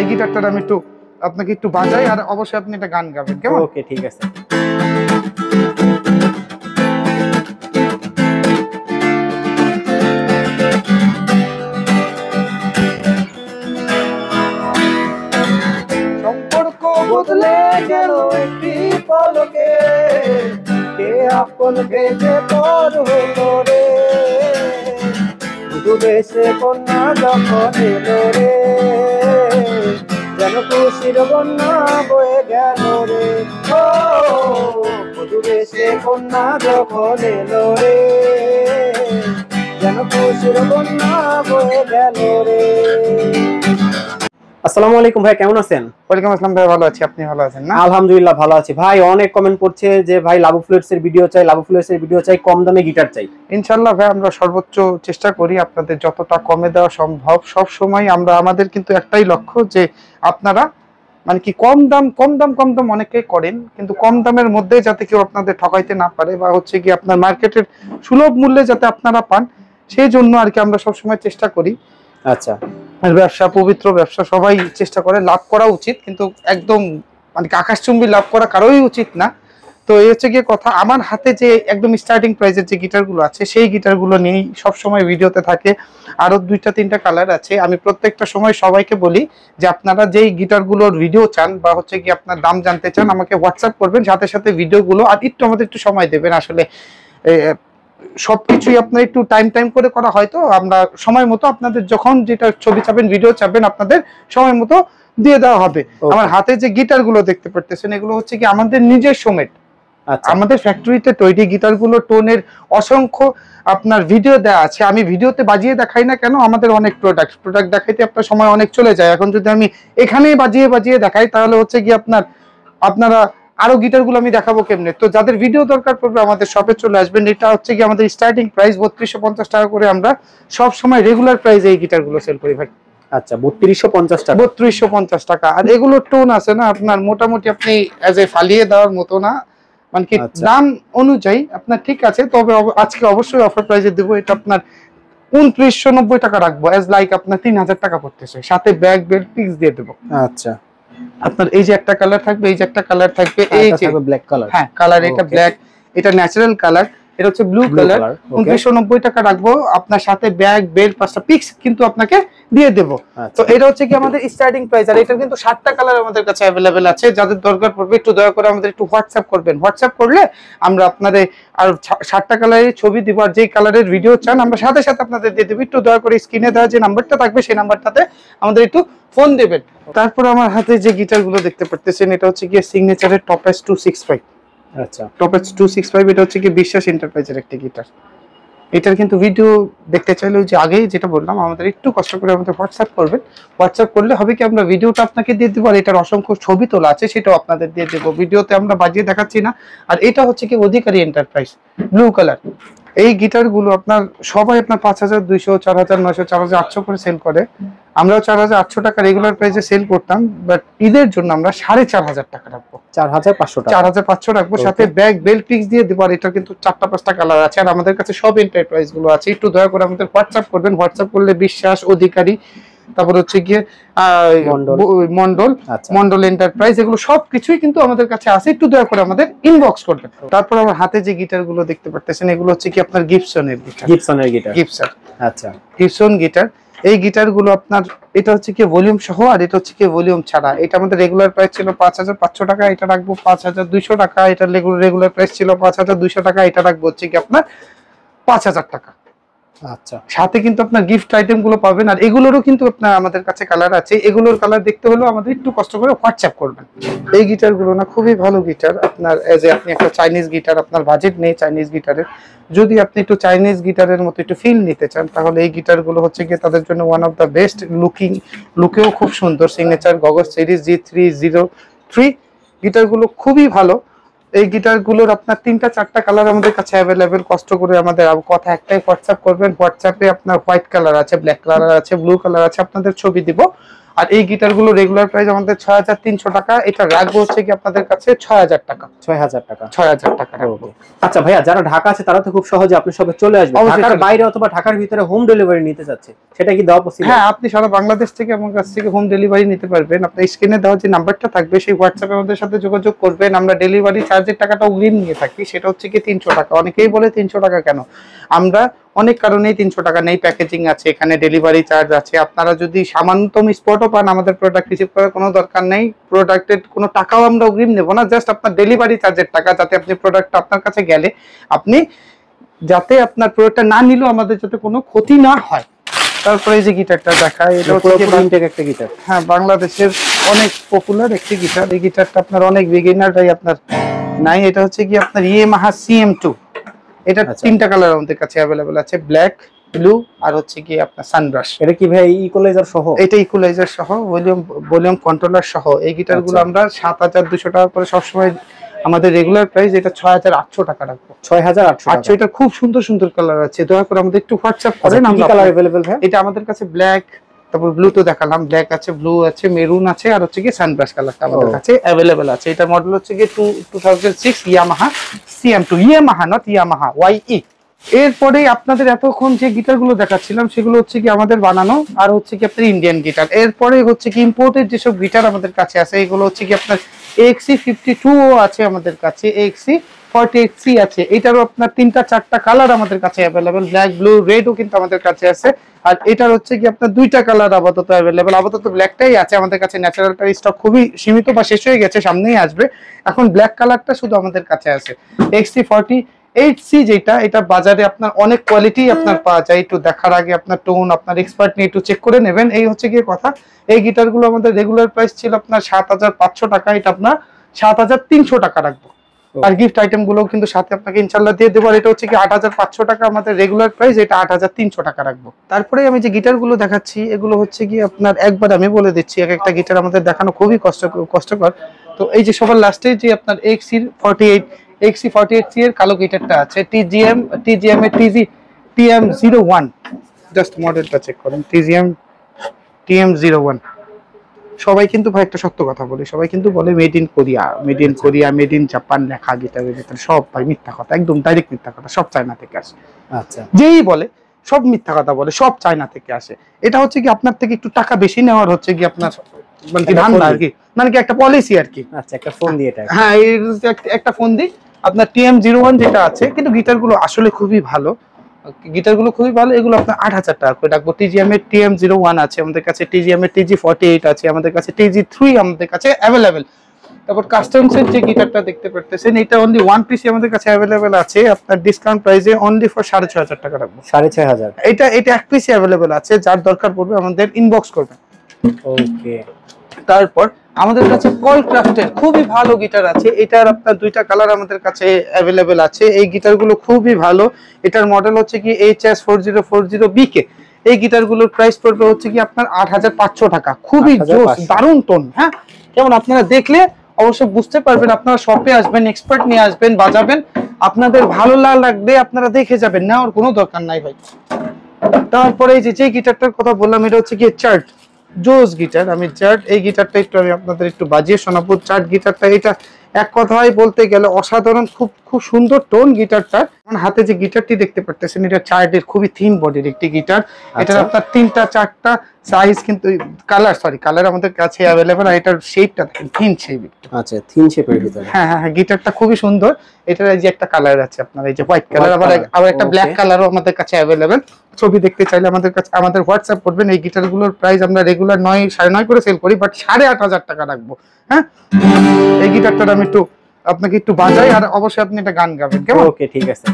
এই গিটারটা আমি একটু আপনাকে একটু বাজাই, আর অবশ্যই আপনি একটা গান গাবেন, কেমন? ওকে, ঠিক আছে। সম্পর্ক বদলে গেল একটি পলকে, কে আপন ভেবে পর হলো রে, ডুবেছে কন্যা যখন এলো রে, যেন খুশির বন্যা বয়ে গেল রে। ও ডুবেছে কন্যা যখন এলো রে, যেন খুশির বন্যা বয়ে গেল রে। আসসালামু আলাইকুম ভাই, কেমন আছেন? ওয়ালাইকুম আসসালাম ভাই, ভালো আছি, আপনি ভালো আছেন না? আলহামদুলিল্লাহ ভালো আছি ভাই। অনেক কমেন্ট করছে যে ভাই লাবু ফ্লুইডস এর ভিডিও চাই, লাবু ফ্লুইডস এর ভিডিও চাই, কম দামে গিটার চাই। ইনশাআল্লাহ ভাই, আমরা সর্বোচ্চ চেষ্টা করি আপনাদের যতটা কমে দেওয়া সম্ভব। সব সময় আমরা, আমাদের কিন্তু একটাই লক্ষ্য যে আপনারা মানে কি কম দাম অনেকে করেন, কিন্তু কম দামের মধ্যে যাতে কেউ আপনাদের ঠকাইতে না পারে, বা হচ্ছে কি আপনার মার্কেটের সুলভ মূল্যে যাতে আপনারা পান, সেই জন্য আর কি আমরা সবসময় চেষ্টা করি। আচ্ছা, আর ব্যবসা পবিত্র ব্যবসা, সবাই চেষ্টা করে, লাভ করা উচিত, কিন্তু একদম মানে আকাশচুম্বী লাভ করা কারোই উচিত না। তো এই হচ্ছে গিয়ে কথা। আমার হাতে যে একদম স্টার্টিং প্রাইসের যে গিটারগুলো আছে, সেই গিটারগুলো নিয়েই সবসময় ভিডিওতে থাকে। আরো 2-3টা কালার আছে। আমি প্রত্যেকটা সময় সবাইকে বলি যে আপনারা যেই গিটারগুলোর ভিডিও চান বা হচ্ছে কি আপনার দাম জানতে চান, আমাকে হোয়াটসঅ্যাপ করবেন, সাথে সাথে ভিডিওগুলো, আর একটু আমাদের একটু সময় দেবেন। আসলে সবকিছুই আপনার একটু টাইম করে করা হয়, তো আমরা সময় মতো আপনাদের যখন যেটা ছবি চাবেন, ভিডিও চাবেন, আপনাদের সময় মতো দিয়ে দেওয়া হবে। আমার হাতে যে গিটারগুলো দেখতে পারতেছেন, এগুলো হচ্ছে কি আমাদের নিজের সমেত, আমাদের ফ্যাক্টরিতে তৈরি গিটারগুলো। টোনের অসংখ্য আপনার ভিডিও দেওয়া আছে। আমি ভিডিওতে বাজিয়ে দেখাই না কেন, আমাদের অনেক প্রোডাক্ট দেখাইতে আপনার সময় অনেক চলে যায়। এখন যদি আমি এখানেই বাজিয়ে দেখাই, তাহলে হচ্ছে কি আপনারা আরো গিটারগুলো আমি দেখাবো কেমনে? তো যাদের ভিডিও দরকার পড়বে আমাদের শপে চলে আসবেন। এটা হচ্ছে কি আমাদের স্টার্টিং প্রাইস 3250 টাকা করে, আমরা সব সময় রেগুলার প্রাইসে এই গিটারগুলো সেল করি ভাই। আচ্ছা, 3250 টাকা। 3250 টাকা। আর এগুলোর টোন আছে না আপনার, মোটামুটি আপনি এজ এ ফালিয়ে দেওয়ার মতো না, মানে কি দাম অনুযায়ী আপনার ঠিক আছে। তবে আজকে অবশ্যই অফার প্রাইসে দেবো। এটা আপনার 2990 টাকা রাখবো, এজ লাইক আপনার 3000 টাকা পড়তেছে, সাথে ব্যাগ বেল্ট পিক্স দিয়ে দেবো। আচ্ছা, আপনার এই যে একটা কালার থাকবে, এই যে একটা কালার থাকবে, এই যে ব্ল্যাক কালার। হ্যাঁ, কালার এটা ব্ল্যাক, এটা ন্যাচারাল কালার, এটা হচ্ছে ব্লু কালার। 2990 টাকা রাখবো, আপনার সাথে ব্যাগ বেল্ট 5টা পিক্স কিন্তু আপনাকে দিয়ে দেবো। তো এটা হচ্ছে কি আমাদের স্টার্টিং প্রাইস। আর এটা কিন্তু 7টা কালার আমাদের কাছে অ্যাভেলেবেল আছে। যাদের দরকার পড়বে একটু দয়া করে আমাদের একটু হোয়াটসঅ্যাপ করবেন। হোয়াটসঅ্যাপ করলে আমরা আপনাদের আর 7টা কালারের ছবি দিব, আর যেই কালারের ভিডিও চান আমরা সাথে সাথে আপনাদের দিয়ে দেবো। একটু দয়া করে স্ক্রিনে দেওয়া যে নাম্বারটা থাকবে, সেই নাম্বারটাতে আমাদের একটু ফোন দেবেন। তারপর আমার হাতে যে গিটারগুলো দেখতে পারতেছেন, এটা হচ্ছে কি সিগনেচারের টপেস 265। আচ্ছা, টপেস 265, এটা হচ্ছে কি বিশ্বাস এন্টারপ্রাইজের একটা গিটার। এটার কিন্তু ভিডিও দেখতে চাইলে ওই যে আগেই যেটা বললাম, আমাদের একটু কষ্ট করে আমাদের হোয়াটসঅ্যাপ করবেন। হোয়াটসঅ্যাপ করলে হবে কি, আমরা ভিডিওটা আপনাকে দিয়ে দেবো, আর এটার অসংখ্য ছবি তোলা আছে, সেটাও আপনাদের দিয়ে দেবো। ভিডিওতে আমরা বাজিয়ে দেখাচ্ছি না। আর এটা হচ্ছে কি অধিকারী এন্টারপ্রাইজ, ব্লু কালার। এই গিটারগুলো আপনার সবাই আপনার 5200, 4900, 4800 করে সেল করে। আমরাও 4800 টাকা রেগুলার প্রাইসে সেল করতাম, বাট ঈদের জন্য আমরা 4500 টাকা রাখবো। 4500 রাখবো, সাথে ব্যাগ বেল্ট পিক্স দিয়ে দেবো। আর এটা কিন্তু 4টা-5টা কালার আছে, আর আমাদের কাছে সব এন্টারপ্রাইজ গুলো আছে। একটু দয়া করে আমাদের হোয়াটসঅ্যাপ করবেন। হোয়াটসঅ্যাপ করলে বিশ্বাস, অধিকারী, তারপর হচ্ছে গিয়ে মন্ডল এন্টারপ্রাইজ, এগুলো সবকিছুই কিন্তু আমাদের কাছে আছে। একটু দয়া করে আমাদের ইনবক্স করবেন। তারপর আমার হাতে যে গিটার গুলো দেখতে পারতেছেন, এগুলো হচ্ছে কি আপনার গিবসনের গিটার। আচ্ছা, গিবসন গিটার। এই গিটার গুলো আপনার, এটা হচ্ছে কি ভলিউম সহ, আর এটা হচ্ছে কি ভলিউম ছাড়া। এটা আমাদের রেগুলার প্রাইস ছিল 5500 টাকা, এটা রাখবো 5200 টাকা। এটা রেগুলার প্রাইস ছিল 5200 টাকা, এটা রাখবো হচ্ছে কি আপনার 5000 টাকা। আচ্ছা, সাথে কিন্তু আপনার গিফট আইটেম গুলো পাবেন। আর এগুলোরও কিন্তু আপনার আমাদের কাছে কালার আছে। এগুলোর কালার দেখতে হলেও আমাদের একটু কষ্ট করে হোয়াটসঅ্যাপ করবেন। এই গিটার গুলো না খুবই ভালো গিটার। আপনার এজ এ আপনি একটা চাইনিজ গিটার, আপনার বাজেট নেই চাইনিজ গিটারের, যদি আপনি একটু চাইনিজ গিটারের মতো একটু ফিল নিতে চান, তাহলে এই গিটার গুলো হচ্ছে গিয়ে তাদের জন্য ওয়ান অফ দ্য বেস্ট। লুকেও খুব সুন্দর। সিগনেচার গগস সিরিজ G303 গিটার গুলো খুবই ভালো। এই গিটারগুলোর আপনার 3টা-4টা কালার আমাদের কাছে অ্যাভেলেবেল। কষ্ট করে আমাদের কথা একটাই, হোয়াটসঅ্যাপ করবেন। হোয়াটসঅ্যাপে আপনার হোয়াইট কালার আছে, ব্ল্যাক কালার আছে, ব্লু কালার আছে, আপনাদের ছবি দিব। আর এই গিটারগুলো রেগুলার প্রাইস আমাদের 6300 টাকা, এটা রাখবো হচ্ছে কি আপনাদের কাছে 6000 টাকা। 6000 টাকা, 6000 টাকা রাখবো। আচ্ছা ভাইয়া, যারা ঢাকা আছে তারা তো খুব সহজে আপনার সবে চলে আসবে, ঢাকার বাইরে অথবা ঢাকার ভিতরে হোম ডেলিভারি নিতে যাচ্ছে, সেটা কি দেওয়া পসিবল? হ্যাঁ, আপনি সারা বাংলাদেশ থেকে আমার কাছ থেকে হোম ডেলিভারি নিতে পারবেন। আপনার স্ক্রিনে দেওয়া যে নাম্বারটা থাকবে সেই হোয়াটসঅ্যাপে আমাদের সাথে যোগাযোগ করবেন। আমরা ডেলিভারি চার্জের টাকাটা অগ্রিম নিয়ে থাকি, সেটা হচ্ছে কি 300 টাকা। অনেকেই বলে 300 টাকা কেন, আমরা অনেক কারণেই 300 টাকা নেই। প্যাকেজিং আছে, এখানে ডেলিভারি চার্জ আছে। আপনারা যদি সামান্যতম স্পটও পান, আমাদের প্রোডাক্ট রিসিভ করার কোনো দরকার নেই, প্রোডাক্টের কোনো টাকাও আমরা অগ্রিম নেব না, জাস্ট আপনার ডেলিভারি চার্জের টাকা, যাতে আপনি প্রোডাক্টটা আপনার কাছে গেলে আপনি যাতে আপনার প্রোডাক্টটা না নিলেও আমাদের যাতে কোনো ক্ষতি না হয়। তারপরে এই যে গিটারটা দেখায়, এটা হচ্ছে একটা গিটার, হ্যাঁ বাংলাদেশের অনেক পপুলার একটি গিটার। এই গিটারটা আপনার অনেক বিগিনাররাই আপনার নাই। এটা হচ্ছে কি আপনার ইয়ামাহা CM2। এটা 3টা কালার আমাদের কাছে अवेलेबल আছে, ব্ল্যাক, ব্লু আর হচ্ছে কি আপনার সানব্রাশ। এটা কি ভাই ইকুয়ালাইজার সহ? এটা ইকুয়ালাইজার সহ, ভলিউম কন্ট্রোলার সহ। এই গিটারগুলো আমরা 7200 টাকা করে সবসময় আমাদের রেগুলার প্রাইস, এটা 6800 টাকা রাখবো। 6800। এটা খুব সুন্দর সুন্দর কালার আছে, দয়া করে আমাদের একটু হোয়াটসঅ্যাপ করেন। আমরা কালার अवेलेबल है? এটা আমাদের কাছে ব্ল্যাক, তারপর ব্লু তো দেখালাম, ব্ল্যাক আছে, ব্লু আছে, মেরুন আছে আর হচ্ছে কি সানব্রাশ কালারটা আমাদের কাছে अवेलेबल আছে। এটা মডেল হচ্ছে কি 2006 Yamaha CM2, Yamaha not Yamaha, YE। এরপরে আপনাদের এতক্ষণ যে গিটারগুলো দেখাচ্ছিলাম সেগুলো হচ্ছে কি আমাদের বানানো, আর হচ্ছে কি আপনার ইন্ডিয়ান গিটার। এরপরে হচ্ছে কি ইম্পোর্টেড যেসব গিটার আমাদের কাছে আছে, এগুলো হচ্ছে কি আপনার AXC52 আছে আমাদের কাছে, AXC48C আছে। এটারও আপনার 3টা 4টা কালার আমাদের কাছে अवेलेबल, ব্ল্যাক, ব্লু, রেডও কিন্তু আমাদের কাছে আছে। আর এটার হচ্ছে কি আপনার 2টা কালার আপাতত अवेलेबल, আপাতত ব্ল্যাকটাই আছে আমাদের কাছে। ন্যাচারালটার স্টক খুবই সীমিত বা শেষ হয়ে গেছে, সামনেই আসবে। এখন ব্ল্যাক কালারটা শুধু আমাদের কাছে আছে। XC48C যেটা, এটা বাজারে আপনার অনেক কোয়ালিটি আপনার পাওয়া যায়। একটু দেখার আগে আপনার টোন আপনার এক্সপার্ট নিয়ে একটু চেক করে নেবেন, এই হচ্ছে কি কথা। এই গিটারগুলো আমাদের রেগুলার প্রাইস ছিল আপনার 7500 টাকা, এটা আপনার 7300 টাকা রাখবো। আর গিফট আইটেম গুলো কিন্তু সাথে আপনাকে ইনশাআল্লাহ দিয়ে দেবো। এটা হচ্ছে কি 8500 টাকা আমাদের রেগুলার প্রাইস, এটা 8300 টাকা রাখবো। তারপরে আমি যে গিটার গুলো দেখাচ্ছি এগুলো হচ্ছে কি আপনার একবার আমি বলে দিচ্ছি, এক একটা গিটার আমাদের দেখানো খুবই কষ্টকর। তো এই যে সবার লাস্টে যে আপনার XC48C এর কালো গিটারটা আছে, TGM এর TM01, জাস্ট মডেলটা চেক করেন, TM01। সবাই কিন্তু ভাই একটা সত্য কথা বলে, সবাই কিন্তু বলে made in Korea, made in Japan লেখা গিটারের ভিতরে, সব ভাই মিথ্যা কথা, একদম ডাইরেক্ট মিথ্যা কথা, সব চায়না থেকে আসে। আচ্ছা, যেই বলে সব মিথ্যা কথা বলে, সব চায়না থেকে আসে। এটা হচ্ছে কি আপনার থেকে একটু টাকা বেশি নেওয়ার হচ্ছে কি আপনার মানে কি ধান্দা আর কি, মানে কি একটা পলিসি আর কি। আচ্ছা, একটা ফোন দিয়ে এটা, হ্যাঁ একটা ফোন দিই আপনার TM01 যেটা আছে, কিন্তু গিটারগুলো আসলে খুবই ভালো, এগুলো আপনার 8000 টাকা করে রাখবো। TGM এর TM01 আছে আমাদের কাছে, TGM এর TG48 আছে আমাদের কাছে, TG3 আমাদের কাছে अवेलेबल। তারপর কাস্টমস এর যে গিটারটা দেখতে পারতেছেন, এটা অনলি ওয়ান পিস আমাদের কাছে अवेलेबल আছে, আপনার ডিসকাউন্ট প্রাইসে অনলি ফর 6500 টাকা রাখবো। 6500? এটা এক পিসই अवेलेबल আছে, যার দরকার পড়বে আমাদের ইনবক্স করবেন। ওকে। তারপর আমাদের কাছে কলক্রাফটের খুবই ভালো গিটার আছে, এটার আপনার 2টা কালার আমাদের কাছে अवेलेबल আছে। এই গিটারগুলো খুবই ভালো, এটার মডেল হচ্ছে কি HS4040BK। এই গিটারগুলোর প্রাইস পড়বে হচ্ছে কি আপনার 8500 টাকা। খুবই জোস, দারুণ টোন। হ্যাঁ, যেমন আপনারা দেখলে অবশ্যই বুঝতে পারবেন, আপনারা শপে আসবেন, এক্সপার্ট নিয়ে আসবেন, বাজাবেন, আপনাদের ভালো লাগবে, আপনারা দেখে যাবেন, নেওয়ার কোনো দরকার নাই ভাই। তারপরে এই যে গিটারটার কথা বললাম, এটা হচ্ছে কি চার্ট জোস গিটার। এই গিটারটা একটু আমি আপনাদের একটু বাজিয়ে শোনাবো। চার্ট গিটারটা, এটা এক কথায় বলতে গেলে অসাধারণ, খুব সুন্দর টোন গিটারটার। হাতে যে গিটারটি দেখতে পারতেছেন, এটা চার্টের খুবই থিন বডির একটি গিটার। এটা আপনার 3টা 4টা সাইজ কিন্তু কালার আমাদের কাছে अवेलेबल। আর এটার শেপটা দেখেন, থিন শেপ। আচ্ছা, থিন শেপের ভিতরে। হ্যাঁ, গিটারটা খুবই সুন্দর। এটার এই যে একটা কালার আছে আপনার, এই যে হোয়াইট কালার, আবার একটা ব্ল্যাক কালারও আমাদের কাছে अवेलेबल। ছবি দেখতে চাইলে আমাদের হোয়াটসঅ্যাপ করবেন। এই গিটারগুলোর প্রাইস আমরা রেগুলার 9-9.5 করে সেল করি, বাট 8500 টাকা রাখবো। হ্যাঁ, এই গিটারটা আমি একটু আপনাকে একটু বাজাই, আর অবশ্যই আপনি একটা গান গাবেন, কেমন? ওকে, ঠিক আছে।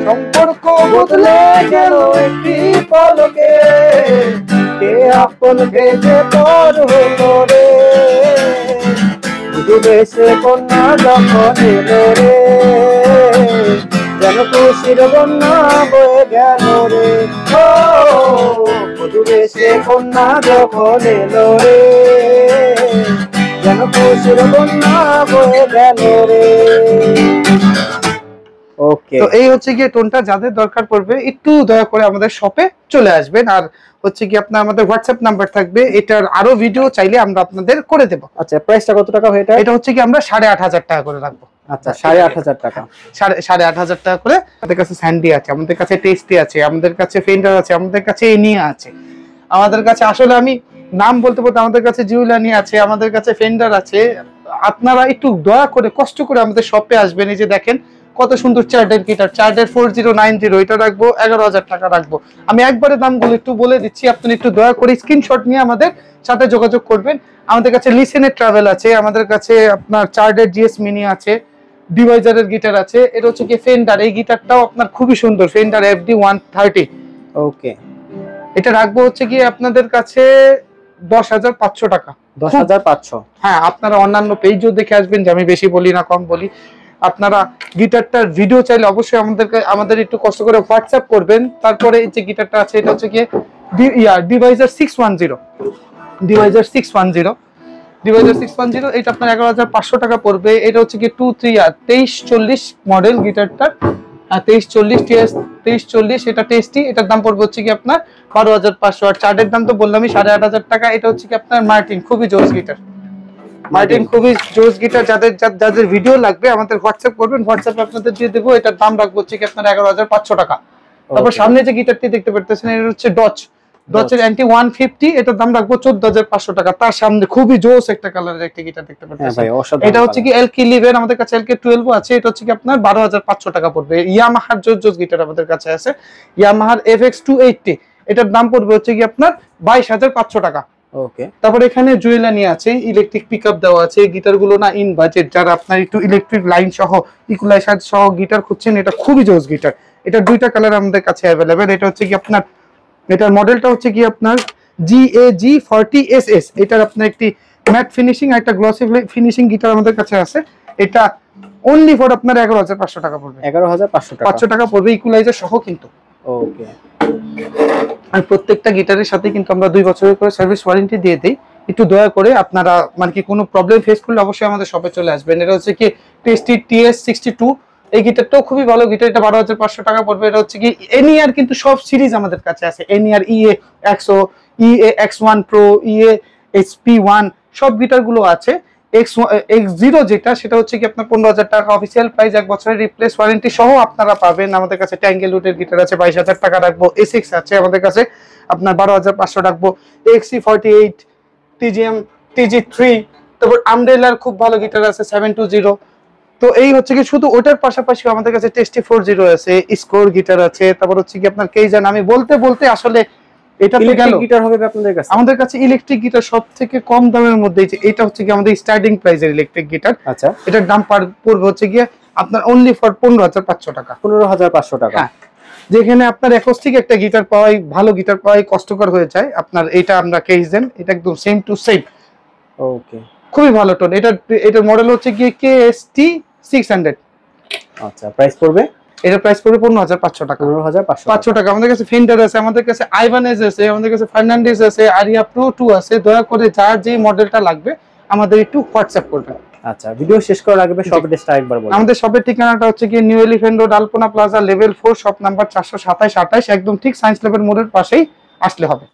সম্পর্ক বদলে গেল একটি পলকে, কে আপন কে যে পর হলো রে, দুদেশে কন্যা যখন এলো রে, যেন খুশির বন্যা বয়ে গেল রে। ও দুদেশে কন্যা যখন এলো রে, যেন খুশির বন্যা বয়ে গেল রে। ওকে, তো এই হচ্ছে গিয়ে টোনটা, যাদের দরকার পড়বে একটু দয়া করে আমাদের শপে চলে আসবেন। আর হচ্ছে কি আপনার আমাদের হোয়াটসঅ্যাপ নাম্বার থাকবে, এটার আরো ভিডিও চাইলে আমরা আপনাদের করে দেব। আচ্ছা প্রাইসটা কত টাকা হয় এটা? এটা হচ্ছে কি আমরা 8,500 টাকা করে রাখবো। আচ্ছা 8,500 টাকা, 8,500 টাকা করে। আমাদের কাছে স্যান্ডি আছে, আমাদের কাছে টেস্টি আছে, আমাদের কাছে ফেন্ডার আছে, আমাদের কাছে এনিয়া আছে, আমাদের কাছে আসলে আমি নাম বলতে বলতে আমাদের কাছে জিউলানি আছে, আমাদের কাছে ফেন্ডার আছে। আপনারা একটু দয়া করে কষ্ট করে আমাদের শপে আসবেন। এই যে দেখেন কত সুন্দর চার্ডের গিটার, চার্ডের 4090, এটা রাখবো 11,000 টাকা রাখবো। আমি একবারে দামগুলো একটু বলে দিচ্ছি, আপনি একটু দয়া করে স্ক্রিনশট নিয়ে আমাদের সাথে যোগাযোগ করবেন। আমাদের কাছে লিসেনের ট্রাভেল আছে, আমাদের কাছে আপনার চার্ডের জিএস মিনি আছে, ডিভাইজারের গিটার আছে। এটা হচ্ছে কি ফেন্ডার, এই গিটারটাও আপনার খুবই সুন্দর, ফেন্ডার FD 130। ওকে, এটা রাখবো হচ্ছে কি আপনাদের কাছে 10,500 টাকা। 10,500। হ্যাঁ, আপনারা অন্যান্য পেজও দেখে আসবেন যে আমি বেশি বলি না কম বলি। আপনারা গিটারটার ভিডিও চাইলে অবশ্যই আমাদের একটু কষ্ট করে হোয়াটসঅ্যাপ করবেন। তারপরে এই যে গিটারটা আছে এটা হচ্ছে কি ডিভাইজার 610, ডিভাইজার 610, এটা আপনার 11,500 টাকা পড়বে। এটা হচ্ছে কি 2340 মডেল গিটারটার, 2340 এটা টেস্টি, এটার দাম পড়বে হচ্ছে কি আপনার 12,500। আর চার্টের দাম তো বললামই 8,500 টাকা। এটা হচ্ছে কি আপনার মার্টিন, খুবই জোস গিটার, মার্টিন খুবই জোস গিটার। যাদের ভিডিও লাগবে আমাদের হোয়াটসঅ্যাপ করবেন, হোয়াটসঅ্যাপে আপনাদের দিয়ে দেবো। এটার দাম রাখবো হচ্ছে কি আপনার 11,500 টাকা। তারপর সামনে যে গিটারটি দেখতে পারতেছেন এটা হচ্ছে ডচের অ্যান্টি 150, এটার দাম রাখবো 14,500 টাকা। তার সামনে খুবই জোস একটা কালারের একটা গিটার দেখতে পারতেছেন, এটা হচ্ছে কি LK11, আমাদের কাছে LK12 আছে। এটা হচ্ছে কি আপনার 12,500 টাকা পড়বে। ইয়ামাহার জোস গিটার আমাদের কাছে আছে, ইয়ামাহার FX 280, এটার দাম পড়বে হচ্ছে কি আপনার 22,500 টাকা। ওকে, তারপর এখানে জুয়েলানি আছে, ইলেকট্রিক পিকআপ দেওয়া আছে। গিটার গুলো না ইন বাজেট, যারা আপনার একটু ইলেকট্রিক লাইন সহ ইকুয়ালাইজার সহ গিটার খুঁজছেন, এটা খুবই জোস গিটার। এটা দুইটা কালার আমাদের কাছে অ্যাভেলেবেল। এটা হচ্ছে কি আপনার, এটার মডেলটা হচ্ছে কি আপনার GAG 40SS, এটার আপনার একটি ম্যাট ফিনিশিং আর একটা গ্লসি ফিনিশিং গিটার আমাদের কাছে আছে। এটা অনলি ফর আপনার 11,500 টাকা পড়বে। 11,500 টাকা, 500 টাকা পড়বে ইকুয়ালাইজার সহ কিন্তু। ওকে, আর প্রত্যেকটা গিটারের সাথে কিন্তু আমরা 2 বছরের করে সার্ভিস ওয়ারেন্টি দিয়ে দিই। একটু দয়া করে আপনারা মানে কি কোনো প্রবলেম ফেস করলে অবশ্যই আমাদের শপে চলে আসবেন। এটা হচ্ছে কি টেস্টি TS62, এই গিটারটাও খুবই ভালো গিটার, এটা 12,500 টাকা পড়বে। এটা হচ্ছে কি এনিয়ার কিন্তু সব সিরিজ আমাদের কাছে আছে, এনিয়ার EA100, EA-X1 Pro, EA-SP1 সব গিটারগুলো আছে। X0 যেটা, সেটা হচ্ছে কি আপনার 15,000 টাকা অফিসিয়াল প্রাইস, 1 বছরের রিপ্লেস ওয়ারেন্টি সহ আপনারা পাবেন। আমাদের কাছে ট্যাঙ্গেলউডের গিটার আছে 22,000 টাকা রাখবো। SX আছে আমাদের কাছে আপনার 12,500 রাখবো। XC48, TGM, TG3, তারপর আমব্রেলার খুব ভালো গিটার আছে 720। তো এই হচ্ছে কি শুধু ওটার পাশাপাশি আমাদের কাছে টেস্টি 40 আছে, স্কোর গিটার আছে। তারপর হচ্ছে কি আপনার কেইজান, আমি বলতে বলতে আসলে এটা তো গেল। গিটার হবে আপনাদের কাছে? আমাদের কাছে ইলেকট্রিক গিটার সবথেকে কম দামের মধ্যে এটা হচ্ছে কি আমাদের স্টার্টিং প্রাইসের ইলেকট্রিক গিটার। আচ্ছা, এটার দাম পড়বে হচ্ছে কি আপনার অনলি ফর 15,500 টাকা। 15,500 টাকা। হ্যাঁ, যেখানে আপনার অ্যাকোস্টিক একটা গিটার পাওয়াই, ভালো গিটার পাওয়াই কষ্টকর হয়ে যায়, আপনার এটা আমরা কেইজেন, এটা একদম সেম টু সেম। ওকে, খুবই ভালো টোন। এটার মডেল হচ্ছে কি KST 600। আচ্ছা, প্রাইস পড়বে? এটার প্রাইস পড়বে 15,500 টাকা। 15,500 টাকা। আমাদের কাছে ফেন্ডার আছে, আমাদের কাছে আইভানেজ আছে, আমাদের কাছে ফার্নান্ডেজ আছে, আরিয়া প্রো 2 আছে। দয়া করে যার যে মডেলটা লাগবে আমাদের একটু হোয়াটসঅ্যাপ করবেন। আচ্ছা, ভিডিও শেষ করার আগে শপ অ্যাড্রেসটা একবার বলুন। আমাদের শপের ঠিকানাটা হচ্ছে কি নিউ এলিফ্যান্ট রোড, আলপনা প্লাজা, লেভেল 4, শপ নাম্বার 427-28, একদম ঠিক সায়েন্স ল্যাবের মোড়ের পাশেই আসলে হবে।